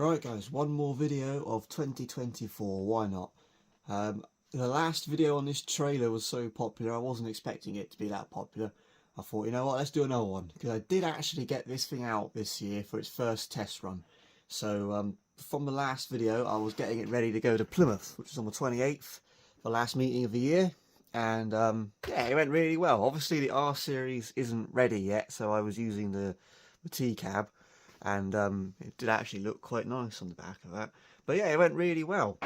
Right guys, one more video of 2024, why not? The last video on this trailer was so popular, I wasn't expecting it to be that popular. I thought, you know what, let's do another one. Because I did actually get this thing out this year for its first test run. So from the last video, I was getting it ready to go to Plymouth, which is on the 28th, the last meeting of the year. And yeah, it went really well. Obviously the R series isn't ready yet, so I was using the T-cab. And it did actually look quite nice on the back of that. But yeah, it went really well.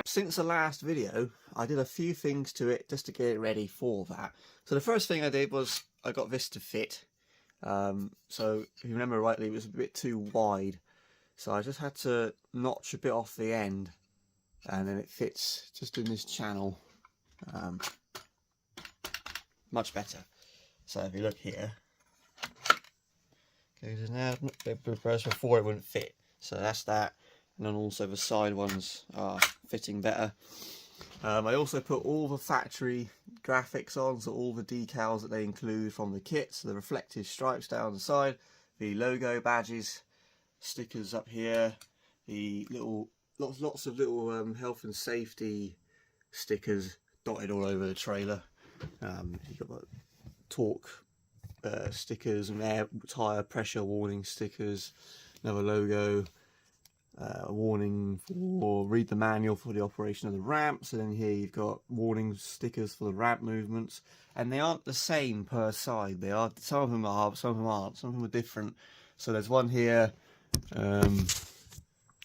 Since the last video, I did a few things to it just to get it ready for that. So the first thing I did was I got this to fit. So if you remember rightly, it was a bit too wide. So I just had to notch a bit off the end, and then it fits just in this channel much better. So if you look here, goes in there, whereas before it wouldn't fit. So that's that. And then also the side ones are fitting better. I also put all the factory graphics on, so all the decals that they include from the kit, so the reflective stripes down the side, the logo badges, stickers up here, the little lots of little health and safety stickers dotted all over the trailer. You've got like torque stickers and air tire pressure warning stickers, another logo, a warning for read the manual for the operation of the ramps, and then here you've got warning stickers for the ramp movements, and they aren't the same per side. They are, some of them are, some of them aren't, some of them are different. So there's one here,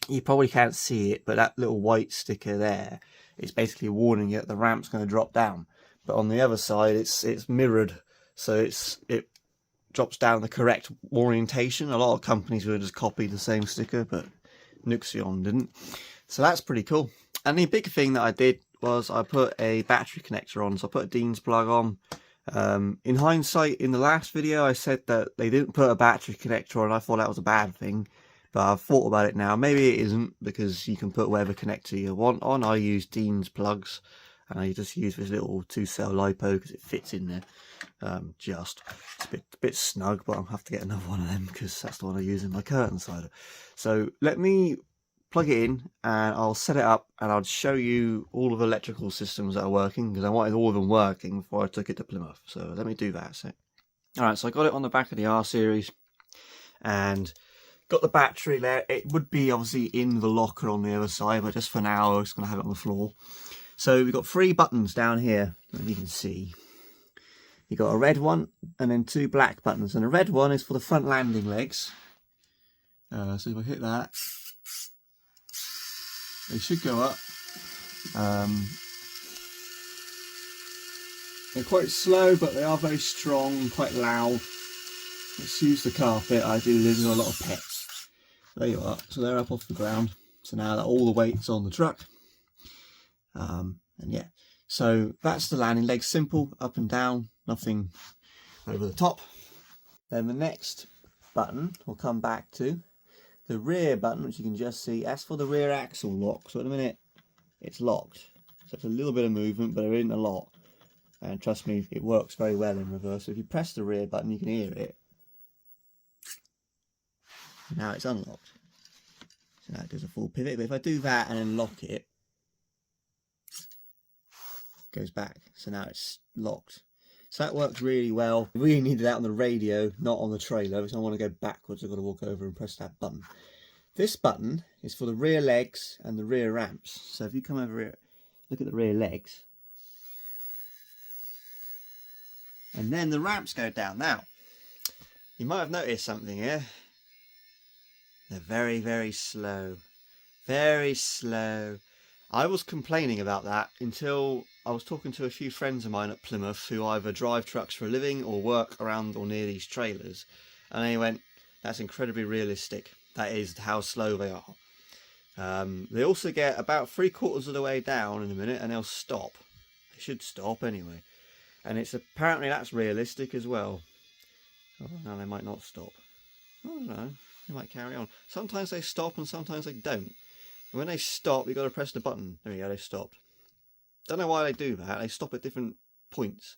you probably can't see it, but that little white sticker there is basically warning you that the ramp's going to drop down. But on the other side, it's mirrored, so it drops down the correct orientation. A lot of companies would just copy the same sticker, but Nooxion didn't. So that's pretty cool. And the big thing that I did was I put a battery connector on. So I put a Dean's plug on. In hindsight, in the last video, I said that they didn't put a battery connector on. I thought that was a bad thing. But I've thought about it now. Maybe it isn't, because you can put whatever connector you want on. I use Dean's plugs, and I just use this little 2-cell LiPo because it fits in there. It's a bit snug, but I'll have to get another one of them because that's the one I use in my curtain cider. So let me plug it in and I'll set it up, and I'll show you all of the electrical systems that are working, because I wanted all of them working before I took it to Plymouth. So let me do that. Alright, so I got it on the back of the R series and got the battery there. It would be obviously in the locker on the other side, but just for now I'm just going to have it on the floor. So we've got 3 buttons down here, as you can see. You've got a red one and then 2 black buttons, and the red one is for the front landing legs. So if I hit that, they should go up. They're quite slow, but they are very strong and quite loud. Let's use the carpet. I do live with a lot of pets. There you are. So they're up off the ground. So now that all the weight's on the truck. And yeah, so that's the landing leg. Simple, up and down, nothing over the top. Then the next button we'll come back to, the rear button, which you can just see. That's for the rear axle lock. So at the minute it's locked, so it's a little bit of movement, but there isn't a lot. And trust me, it works very well in reverse. So if you press the rear button, you can hear it. Now it's unlocked. So now it does a full pivot. But if I do that and then lock it, goes back. So now it's locked. So that works really well. I really needed that on the radio, not on the trailer, because I want to go backwards. I've got to walk over and press that button. This button is for the rear legs and the rear ramps. So if you come over here, look at the rear legs. And then the ramps go down. Now, you might have noticed something here. They're very, very slow. Very slow. I was complaining about that until I was talking to a few friends of mine at Plymouth who either drive trucks for a living or work around or near these trailers. And they went, that's incredibly realistic. That is how slow they are. They also get about 3/4 of the way down in a minute and they'll stop. They should stop anyway. And it's apparently that's realistic as well. Oh, no, they might not stop. I don't know. They might carry on. Sometimes they stop and sometimes they don't. And when they stop, you've got to press the button. There you go, they stopped. Don't know why they do that. They stop at different points.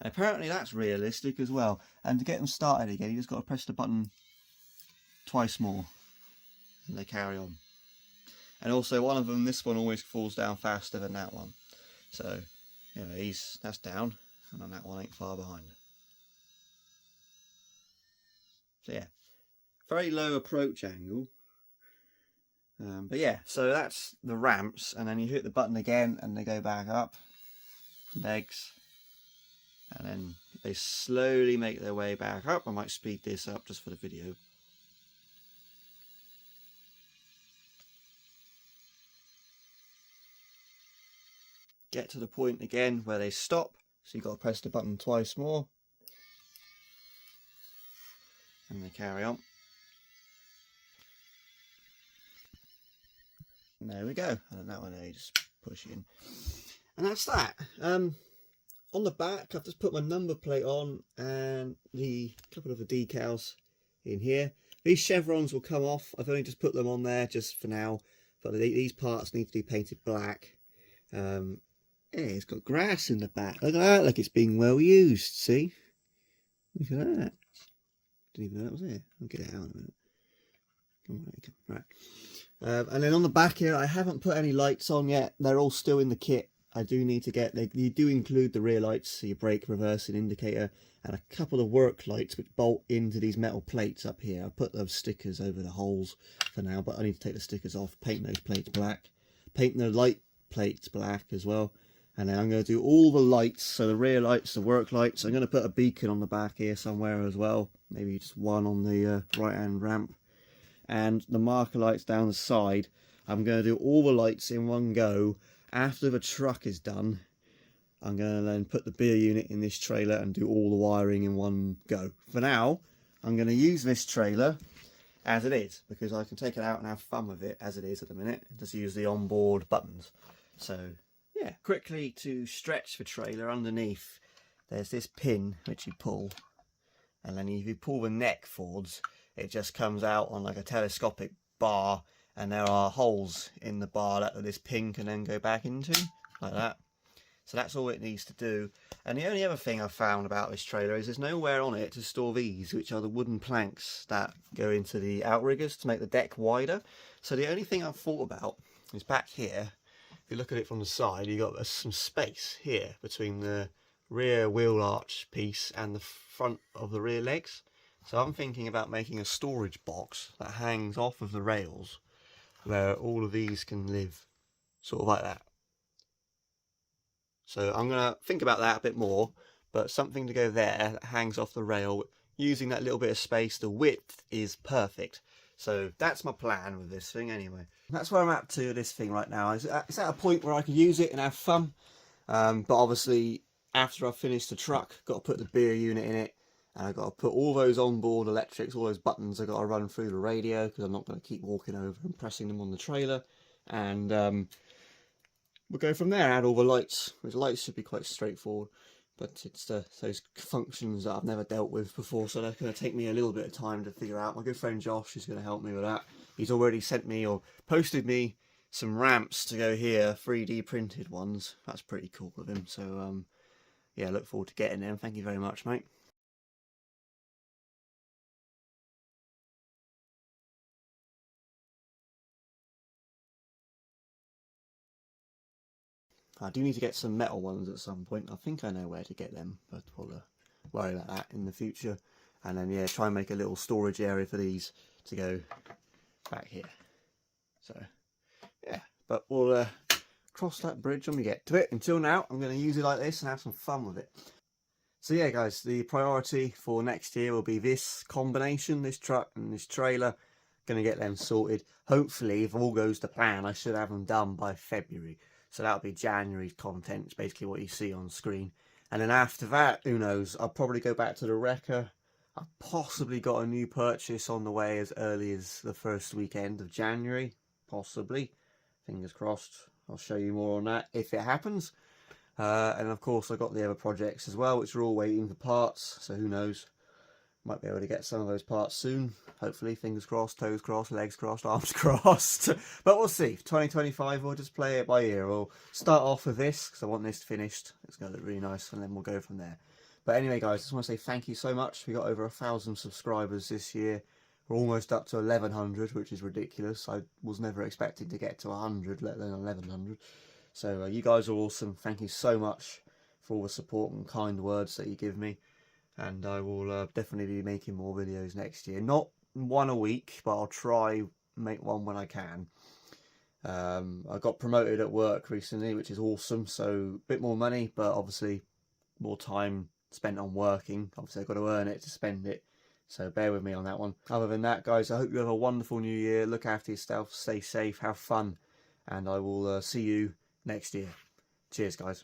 And apparently that's realistic as well. And to get them started again, you just got to press the button twice more. And they carry on. And also one of them, this one always falls down faster than that one. So, you know, that's down. And then that one ain't far behind. So yeah, very low approach angle. But yeah, so that's the ramps, and then you hit the button again and they go back up, legs, and then they slowly make their way back up. I might speed this up just for the video. Get to the point again where they stop, so you've got to press the button twice more, and they carry on. And there we go, and that one there, you just push in. And that's that. On the back, I've just put my number plate on and the couple of the decals in here. These chevrons will come off. I've only just put them on there just for now, but these parts need to be painted black. Yeah, it's got grass in the back. Look at that, like it's being well used, see? Look at that. Didn't even know that was there. I'll get it out in a minute. Right. And then on the back here, I haven't put any lights on yet. They're all still in the kit. I do need to get, you do include the rear lights, so your brake, reverse and indicator, and a couple of work lights which bolt into these metal plates up here. I put those stickers over the holes for now, but I need to take the stickers off, paint those plates black, paint the light plates black as well. And then I'm going to do all the lights, so the rear lights, the work lights. I'm going to put a beacon on the back here somewhere as well, maybe just one on the right hand ramp. And the marker lights down the side, I'm going to do all the lights in one go. After the truck is done, I'm going to then put the beer unit in this trailer and do all the wiring in one go. For now, I'm going to use this trailer as it is, because I can take it out and have fun with it as it is at the minute. Just use the onboard buttons. So yeah, quickly to stretch the trailer underneath, there's this pin which you pull, and then if you pull the neck forwards, it just comes out on like a telescopic bar, and there are holes in the bar that this pin can then go back into, like that. So that's all it needs to do. And the only other thing I've found about this trailer is there's nowhere on it to store these, which are the wooden planks that go into the outriggers to make the deck wider. So the only thing I've thought about is back here, if you look at it from the side, you've got some space here between the rear wheel arch piece and the front of the rear legs. So I'm thinking about making a storage box that hangs off of the rails where all of these can live, sort of like that. So I'm going to think about that a bit more, but something to go there that hangs off the rail, using that little bit of space. The width is perfect. So that's my plan with this thing anyway. That's where I'm at to this thing right now. It's at a point where I can use it and have fun, but obviously after I've finished the truck, got to put the beer unit in it. And I've got to put all those onboard electrics, all those buttons I've got to run through the radio, because I'm not going to keep walking over and pressing them on the trailer. And we'll go from there, add all the lights, which lights should be quite straightforward. But it's those functions that I've never dealt with before, so that's going to take me a little bit of time to figure out. My good friend Josh is going to help me with that. He's already sent me, or posted me, some ramps to go here, 3D printed ones. That's pretty cool of him. So yeah, look forward to getting them. Thank you very much, mate. I do need to get some metal ones at some point. I think I know where to get them, but we'll worry about that in the future. And then yeah, try and make a little storage area for these to go back here. So yeah, but we'll cross that bridge when we get to it. Until now, I'm going to use it like this and have some fun with it. So yeah guys, the priority for next year will be this combination, this truck and this trailer. Going to get them sorted. Hopefully, if all goes to plan, I should have them done by February. So that'll be January's content. It's basically what you see on screen. And then after that, who knows? I'll probably go back to the wrecker. I've possibly got a new purchase on the way as early as the first weekend of January. Possibly. Fingers crossed. I'll show you more on that if it happens. And of course, I've got the other projects as well, which are all waiting for parts. So who knows? Might be able to get some of those parts soon. Hopefully, fingers crossed, toes crossed, legs crossed, arms crossed. But we'll see. 2025, we'll just play it by ear. We'll start off with this, because I want this finished. It's going to look really nice, and then we'll go from there. But anyway, guys, I just want to say thank you so much. We got over 1,000 subscribers this year. We're almost up to 1,100, which is ridiculous. I was never expecting to get to 100, let alone 1,100. So you guys are awesome. Thank you so much for all the support and kind words that you give me. And I will definitely be making more videos next year. Not one a week, but I'll try make one when I can. I got promoted at work recently, which is awesome. So a bit more money, but obviously more time spent on working. Obviously I've got to earn it to spend it. So bear with me on that one. Other than that, guys, I hope you have a wonderful new year. Look after yourself, stay safe, have fun. And I will see you next year. Cheers, guys.